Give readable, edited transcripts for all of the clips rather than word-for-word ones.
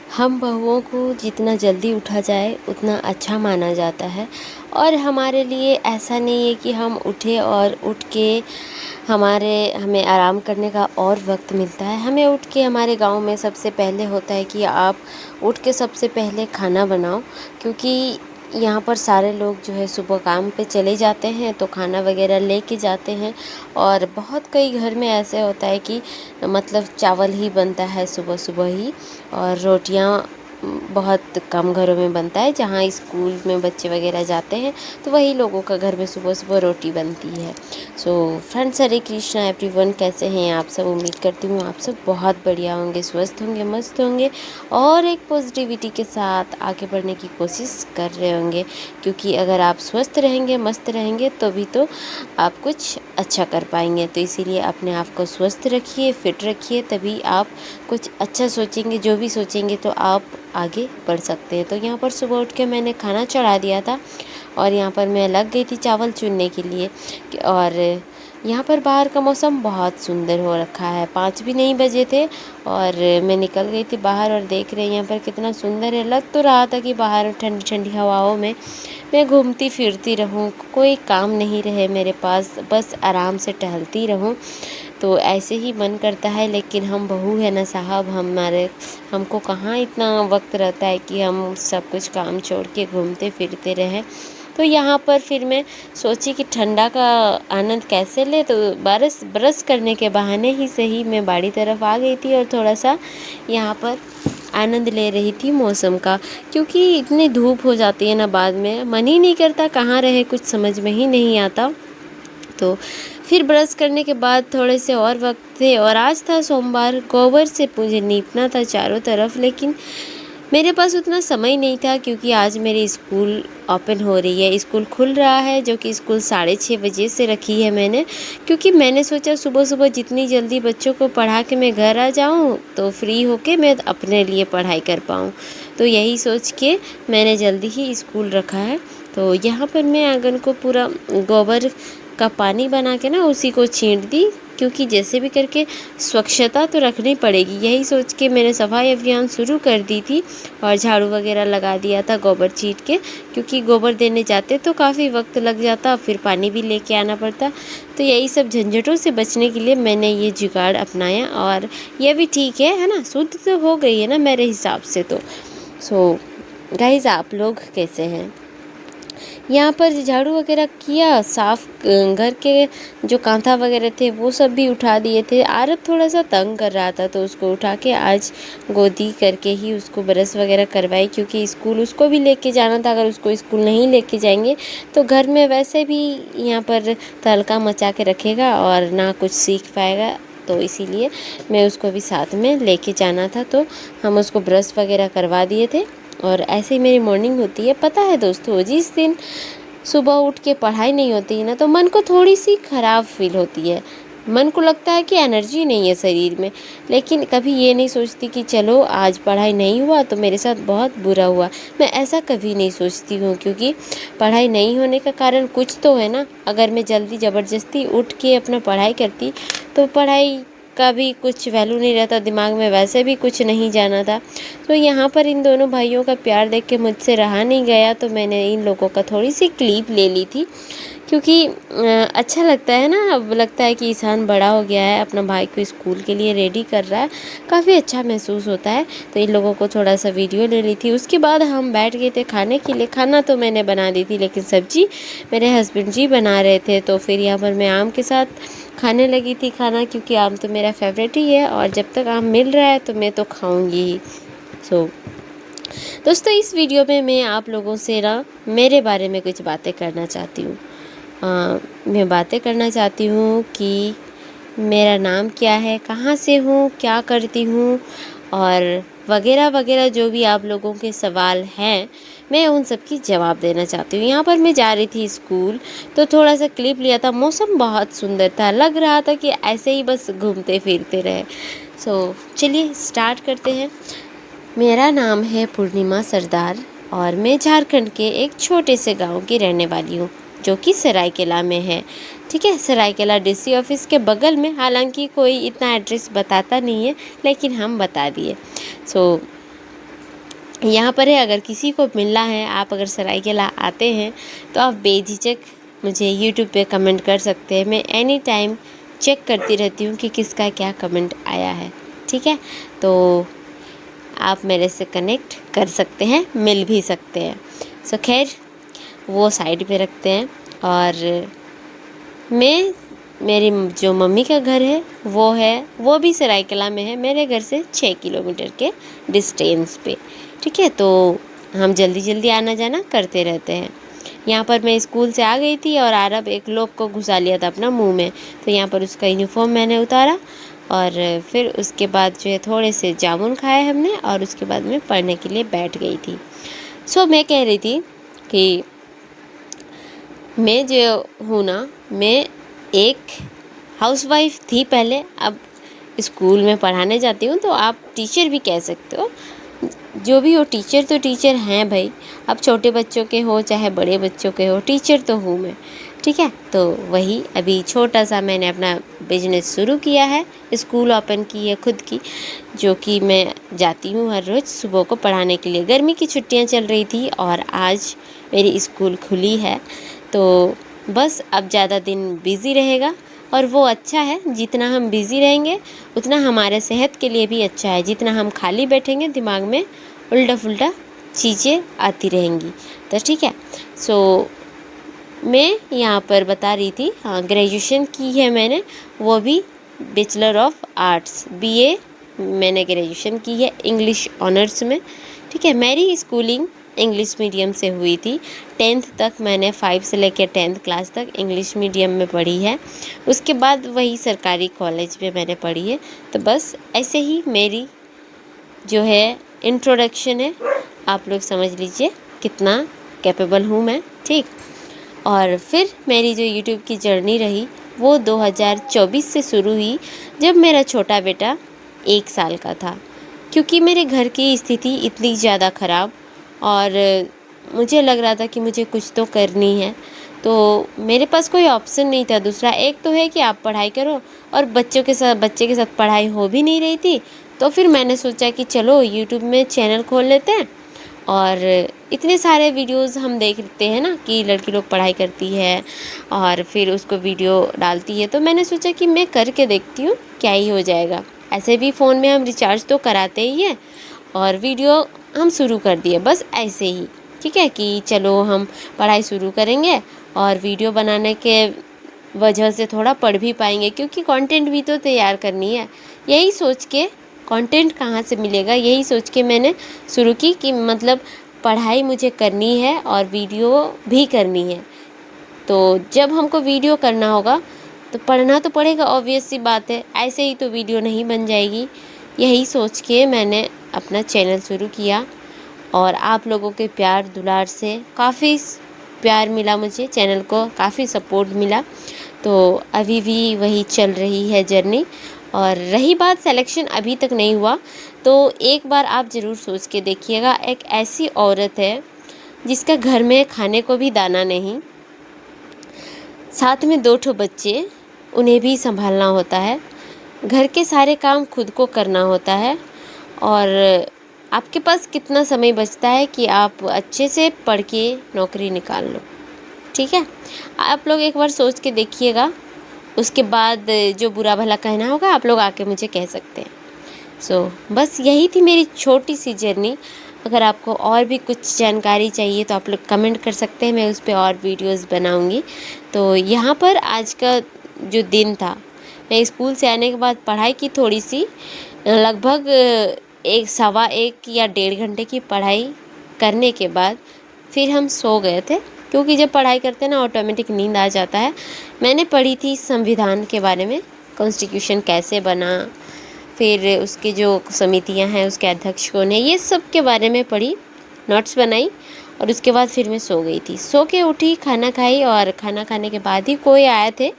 हम बहुओं को जितना जल्दी उठा जाए उतना अच्छा माना जाता है। और हमारे लिए ऐसा नहीं है कि हम उठे और उठ के हमें आराम करने का और वक्त मिलता है। हमें उठ के हमारे गांव में सबसे पहले होता है कि आप उठ के सबसे पहले खाना बनाओ, क्योंकि यहाँ पर सारे लोग जो है सुबह काम पे चले जाते हैं तो खाना वगैरह लेके जाते हैं। और बहुत कई घर में ऐसे होता है कि मतलब चावल ही बनता है सुबह सुबह ही, और रोटियाँ बहुत कम घरों में बनता है। जहाँ स्कूल में बच्चे वगैरह जाते हैं तो वही लोगों का घर में सुबह सुबह रोटी बनती है। सो फ्रेंड्स, हरे कृष्णा एवरीवन, कैसे हैं आप सब? उम्मीद करती हूँ आप सब बहुत बढ़िया होंगे, स्वस्थ होंगे, मस्त होंगे और एक पॉजिटिविटी के साथ आगे बढ़ने की कोशिश कर रहे होंगे। क्योंकि अगर आप स्वस्थ रहेंगे, मस्त रहेंगे तो भी तो आप कुछ अच्छा कर पाएंगे। तो इसीलिए अपने आप को स्वस्थ रखिए, फिट रखिए, तभी आप कुछ अच्छा सोचेंगे। जो भी सोचेंगे तो आप आगे बढ़ सकते हैं। तो यहाँ पर सुबह उठ के मैंने खाना चढ़ा दिया था और यहाँ पर मैं लग गई थी चावल चुनने के लिए। और यहाँ पर बाहर का मौसम बहुत सुंदर हो रखा है। 5 भी नहीं बजे थे और मैं निकल गई थी बाहर, और देख रहे हैं यहाँ पर कितना सुंदर है। लग तो रहा था कि बाहर ठंडी ठंडी हवाओं में मैं घूमती फिरती रहूं, कोई काम नहीं रहे मेरे पास, बस आराम से टहलती रहूं। तो ऐसे ही मन करता है, लेकिन हम बहू है ना साहब, हमको कहाँ इतना वक्त रहता है कि हम सब कुछ काम छोड़ के घूमते फिरते रहें। तो यहाँ पर फिर मैं सोची कि ठंडा का आनंद कैसे ले, तो ब्रश करने के बहाने ही सही मैं बाड़ी तरफ आ गई थी और थोड़ा सा यहाँ पर आनंद ले रही थी मौसम का। क्योंकि इतनी धूप हो जाती है ना, बाद में मन ही नहीं करता कहाँ रहे, कुछ समझ में ही नहीं आता। तो फिर ब्रश करने के बाद थोड़े से और वक्त थे, और आज था सोमवार, गोबर से मुझे नीपना था चारों तरफ। लेकिन मेरे पास उतना समय नहीं था, क्योंकि आज मेरी स्कूल ओपन हो रही है, स्कूल खुल रहा है, जो कि स्कूल 6:30 बजे से रखी है मैंने। क्योंकि मैंने सोचा सुबह सुबह जितनी जल्दी बच्चों को पढ़ा के मैं घर आ जाऊं तो फ्री होके मैं अपने लिए पढ़ाई कर पाऊं। तो यही सोच के मैंने जल्दी ही स्कूल रखा है। तो यहाँ पर मैं आंगन को पूरा गोबर का पानी बना के ना उसी को छींट दी, क्योंकि जैसे भी करके स्वच्छता तो रखनी पड़ेगी। यही सोच के मैंने सफाई अभियान शुरू कर दी थी और झाड़ू वगैरह लगा दिया था गोबर छींट के। क्योंकि गोबर देने जाते तो काफ़ी वक्त लग जाता, फिर पानी भी लेके आना पड़ता। तो यही सब झंझटों से बचने के लिए मैंने ये जुगाड़ अपनाया, और ये भी ठीक है ना, शुद्ध तो हो गई है ना मेरे हिसाब से। तो सो गाइस, आप लोग कैसे हैं? यहाँ पर झाड़ू वगैरह किया, साफ घर के जो कांथा वगैरह थे वो सब भी उठा दिए थे। आरब थोड़ा सा तंग कर रहा था तो उसको उठा के आज गोदी करके ही उसको ब्रश वगैरह करवाई, क्योंकि स्कूल उसको भी लेके जाना था। अगर उसको स्कूल नहीं लेके जाएंगे तो घर में वैसे भी यहाँ पर तहलका मचा के रखेगा और ना कुछ सीख पाएगा। तो इसीलिए मैं उसको भी साथ में लेके जाना था, तो हम उसको ब्रश वगैरह करवा दिए थे। और ऐसे ही मेरी मॉर्निंग होती है। पता है दोस्तों, जिस दिन सुबह उठ के पढ़ाई नहीं होती है ना, तो मन को थोड़ी सी ख़राब फील होती है। मन को लगता है कि एनर्जी नहीं है शरीर में। लेकिन कभी ये नहीं सोचती कि चलो आज पढ़ाई नहीं हुआ तो मेरे साथ बहुत बुरा हुआ। मैं ऐसा कभी नहीं सोचती हूँ, क्योंकि पढ़ाई नहीं होने का कारण कुछ तो है ना। अगर मैं जल्दी ज़बरदस्ती उठ के अपना पढ़ाई करती तो पढ़ाई का भी कुछ वैल्यू नहीं रहता, दिमाग में वैसे भी कुछ नहीं जाना था। तो यहाँ पर इन दोनों भाइयों का प्यार देख के मुझसे रहा नहीं गया, तो मैंने इन लोगों का थोड़ी सी क्लिप ले ली थी। क्योंकि अच्छा लगता है ना, अब लगता है कि ईशान बड़ा हो गया है, अपना भाई को स्कूल के लिए रेडी कर रहा है, काफ़ी अच्छा महसूस होता है। तो इन लोगों को थोड़ा सा वीडियो ले ली थी। उसके बाद हम बैठ गए थे खाने के लिए। खाना तो मैंने बना दी थी, लेकिन सब्जी मेरे हस्बैंड जी बना रहे थे। तो फिर यहाँ पर मैं आम के साथ खाने लगी थी खाना, क्योंकि आम तो मेरा फेवरेट ही है और जब तक आम मिल रहा है तो मैं तो खाऊंगी ही। सो दोस्तों, इस वीडियो में मैं आप लोगों से ना मेरे बारे में कुछ बातें करना चाहती हूँ। मैं बातें करना चाहती हूँ कि मेरा नाम क्या है, कहाँ से हूँ, क्या करती हूँ, और वगैरह वगैरह जो भी आप लोगों के सवाल हैं, मैं उन सब की जवाब देना चाहती हूँ। यहाँ पर मैं जा रही थी स्कूल, तो थोड़ा सा क्लिप लिया था। मौसम बहुत सुंदर था, लग रहा था कि ऐसे ही बस घूमते फिरते रहे। सो चलिए स्टार्ट करते हैं। मेरा नाम है पूर्णिमा सरदार और मैं झारखंड के एक छोटे से गांव की रहने वाली हूँ, जो कि सरायकेला में है। ठीक है, सरायकेला डीसी ऑफिस के बगल में। हालांकि कोई इतना एड्रेस बताता नहीं है, लेकिन हम बता दिए। सो यहाँ पर है, अगर किसी को मिलना है, आप अगर सरायकेला आते हैं तो आप बेझिझक मुझे यूट्यूब पे कमेंट कर सकते हैं। मैं एनी टाइम चेक करती रहती हूँ कि किसका क्या कमेंट आया है, ठीक है। तो आप मेरे से कनेक्ट कर सकते हैं, मिल भी सकते हैं। सो खैर, वो साइड पे रखते हैं। और मैं, मेरी जो मम्मी का घर है वो भी सरायकेला में है, मेरे घर से 6 किलोमीटर के डिस्टेंस पे, ठीक है। तो हम जल्दी जल्दी आना जाना करते रहते हैं। यहाँ पर मैं स्कूल से आ गई थी और आरब एक लोग को घुसा लिया था अपना मुंह में, तो यहाँ पर उसका यूनिफॉर्म मैंने उतारा और फिर उसके बाद जो है थोड़े से जामुन खाए हमने और उसके बाद मैं पढ़ने के लिए बैठ गई थी। सो मैं कह रही थी कि मैं जो हूँ ना, मैं एक हाउसवाइफ थी पहले, अब स्कूल में पढ़ाने जाती हूँ, तो आप टीचर भी कह सकते हो। जो भी हो, टीचर तो टीचर हैं भाई। अब छोटे बच्चों के हो चाहे बड़े बच्चों के हो, टीचर तो हूँ मैं, ठीक है। तो वही अभी छोटा सा मैंने अपना बिजनेस शुरू किया है, स्कूल ओपन की है खुद की, जो कि मैं जाती हूँ हर रोज़ सुबह को पढ़ाने के लिए। गर्मी की छुट्टियाँ चल रही थी और आज मेरी स्कूल खुली है, तो बस अब ज़्यादा दिन बिज़ी रहेगा और वो अच्छा है। जितना हम बिज़ी रहेंगे उतना हमारे सेहत के लिए भी अच्छा है। जितना हम खाली बैठेंगे दिमाग में उल्टा फुल्टा चीज़ें आती रहेंगी, तो ठीक है। सो मैं यहाँ पर बता रही थी, हाँ, ग्रेजुएशन की है मैंने, वो भी बैचलर ऑफ आर्ट्स, बीए मैंने ग्रेजुएशन की है इंग्लिश ऑनर्स में, ठीक है। मेरी स्कूलिंग इंग्लिश मीडियम से हुई थी। 10th तक मैंने 5 से लेकर 10th क्लास तक इंग्लिश मीडियम में पढ़ी है। उसके बाद वही सरकारी कॉलेज में मैंने पढ़ी है। तो बस ऐसे ही मेरी जो है इंट्रोडक्शन है, आप लोग समझ लीजिए कितना कैपेबल हूँ मैं, ठीक। और फिर मेरी जो यूट्यूब की जर्नी रही वो 2024 से शुरू हुई, जब मेरा छोटा बेटा 1 साल का था। क्योंकि मेरे घर की स्थिति इतनी ज़्यादा ख़राब और मुझे लग रहा था कि मुझे कुछ तो करनी है, तो मेरे पास कोई ऑप्शन नहीं था दूसरा। एक तो है कि आप पढ़ाई करो और बच्चे के साथ पढ़ाई हो भी नहीं रही थी, तो फिर मैंने सोचा कि चलो यूट्यूब में चैनल खोल लेते हैं। और इतने सारे वीडियोस हम देखते हैं ना कि लड़की लोग पढ़ाई करती है और फिर उसको वीडियो डालती है, तो मैंने सोचा कि मैं करके देखती हूँ क्या ही हो जाएगा। ऐसे भी फ़ोन में हम रिचार्ज तो कराते ही हैं और वीडियो हम शुरू कर दिए बस ऐसे ही, ठीक है, कि चलो हम पढ़ाई शुरू करेंगे और वीडियो बनाने के वजह से थोड़ा पढ़ भी पाएंगे, क्योंकि कंटेंट भी तो तैयार करनी है। यही सोच के, कंटेंट कहाँ से मिलेगा, यही सोच के मैंने शुरू की कि मतलब पढ़ाई मुझे करनी है और वीडियो भी करनी है। तो जब हमको वीडियो करना होगा तो पढ़ना तो पड़ेगा, ऑब्वियस सी बात है, ऐसे ही तो वीडियो नहीं बन जाएगी। यही सोच के मैंने अपना चैनल शुरू किया और आप लोगों के प्यार दुलार से काफ़ी प्यार मिला, मुझे चैनल को काफ़ी सपोर्ट मिला। तो अभी भी वही चल रही है जर्नी। और रही बात सिलेक्शन अभी तक नहीं हुआ, तो एक बार आप ज़रूर सोच के देखिएगा। एक ऐसी औरत है जिसका घर में खाने को भी दाना नहीं, साथ में 2 ठो बच्चे, उन्हें भी संभालना होता है, घर के सारे काम खुद को करना होता है और आपके पास कितना समय बचता है कि आप अच्छे से पढ़ के नौकरी निकाल लो, ठीक है। आप लोग एक बार सोच के देखिएगा, उसके बाद जो बुरा भला कहना होगा आप लोग आके मुझे कह सकते हैं। सो बस यही थी मेरी छोटी सी जर्नी। अगर आपको और भी कुछ जानकारी चाहिए तो आप लोग कमेंट कर सकते हैं, मैं उस पर और वीडियोस बनाऊंगी। तो यहाँ पर आज का जो दिन था, मैं स्कूल से आने के बाद पढ़ाई की थोड़ी सी, लगभग 1 या 1.5 घंटे की पढ़ाई करने के बाद फिर हम सो गए थे, क्योंकि जब पढ़ाई करते हैं ना ऑटोमेटिक नींद आ जाता है। मैंने पढ़ी थी संविधान के बारे में, कॉन्स्टिट्यूशन कैसे बना, फिर उसकी जो समितियां हैं उसके अध्यक्ष कौन है, ये सब के बारे में पढ़ी, नोट्स बनाई और उसके बाद फिर मैं सो गई थी। सो के उठी, खाना खाई और खाना खाने के बाद ही कोई आए थे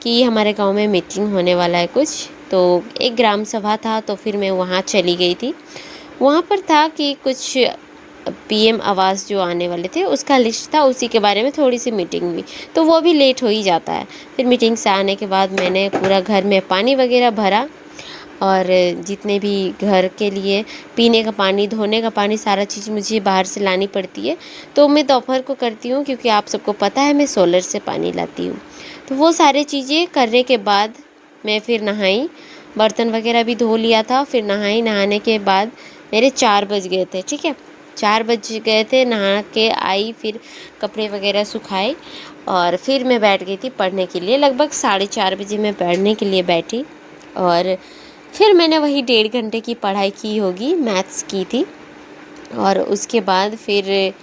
कि हमारे गांव में मीटिंग होने वाला है कुछ, तो एक ग्राम सभा था, तो फिर मैं वहाँ चली गई थी। वहाँ पर था कि कुछ पीएम आवास जो आने वाले थे उसका लिस्ट था, उसी के बारे में थोड़ी सी मीटिंग हुई, तो वो भी लेट हो ही जाता है। फिर मीटिंग से आने के बाद मैंने पूरा घर में पानी वगैरह भरा और जितने भी घर के लिए पीने का पानी, धोने का पानी, सारा चीज़ मुझे बाहर से लानी पड़ती है। तो मैं दोपहर को करती हूँ, क्योंकि आप सबको पता है मैं सोलर से पानी लाती हूँ। तो वो सारी चीज़ें करने के बाद मैं फिर नहाई, बर्तन वगैरह भी धो लिया था, फिर नहाई। नहाने के बाद मेरे 4 बज गए थे, ठीक है, 4 बज गए थे। नहा के आई, फिर कपड़े वगैरह सुखाए और फिर मैं बैठ गई थी पढ़ने के लिए। लगभग 4:30 बजे मैं पढ़ने के लिए बैठी और फिर मैंने वही 1.5 घंटे की पढ़ाई की होगी, मैथ्स की थी। और उसके बाद फिर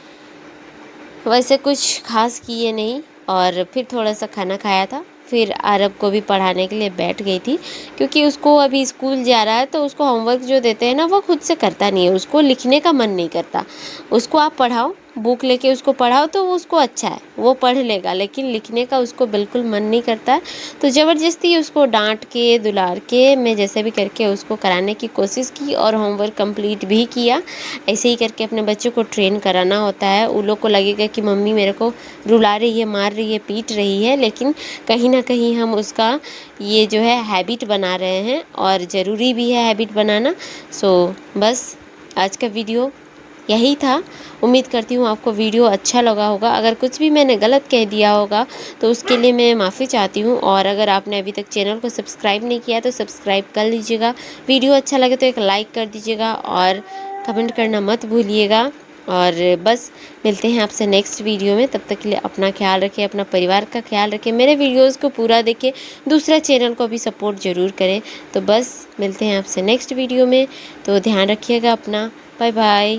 वैसे कुछ खास किए नहीं और फिर थोड़ा सा खाना खाया था। फिर आरब को भी पढ़ाने के लिए बैठ गई थी, क्योंकि उसको अभी स्कूल जा रहा है तो उसको होमवर्क जो देते हैं ना वो खुद से करता नहीं है, उसको लिखने का मन नहीं करता। उसको आप पढ़ाओ, बुक लेके उसको पढ़ाओ तो वो उसको अच्छा है, वो पढ़ लेगा, लेकिन लिखने का उसको बिल्कुल मन नहीं करता है। तो ज़बरदस्ती उसको डांट के दुलार के मैं जैसे भी करके उसको कराने की कोशिश की और होमवर्क कंप्लीट भी किया। ऐसे ही करके अपने बच्चों को ट्रेन कराना होता है। उन लोग को लगेगा कि मम्मी मेरे को रुला रही है, मार रही है, पीट रही है, लेकिन कहीं ना कहीं हम उसका ये जो है हैबिट बना रहे हैं और ज़रूरी भी है हैबिट बनाना। सो बस आज का वीडियो यही था। उम्मीद करती हूँ आपको वीडियो अच्छा लगा होगा। अगर कुछ भी मैंने गलत कह दिया होगा तो उसके लिए मैं माफ़ी चाहती हूँ। और अगर आपने अभी तक चैनल को सब्सक्राइब नहीं किया तो सब्सक्राइब कर लीजिएगा। वीडियो अच्छा लगे तो एक लाइक कर दीजिएगा और कमेंट करना मत भूलिएगा। और बस मिलते हैं आपसे नेक्स्ट वीडियो में। तब तक के लिए अपना ख्याल रखें, अपना परिवार का ख्याल रखें, मेरे वीडियोस को पूरा देखें, दूसरा चैनल को भी सपोर्ट ज़रूर करें। तो बस मिलते हैं आपसे नेक्स्ट वीडियो में। तो ध्यान रखिएगा अपना। Bye bye.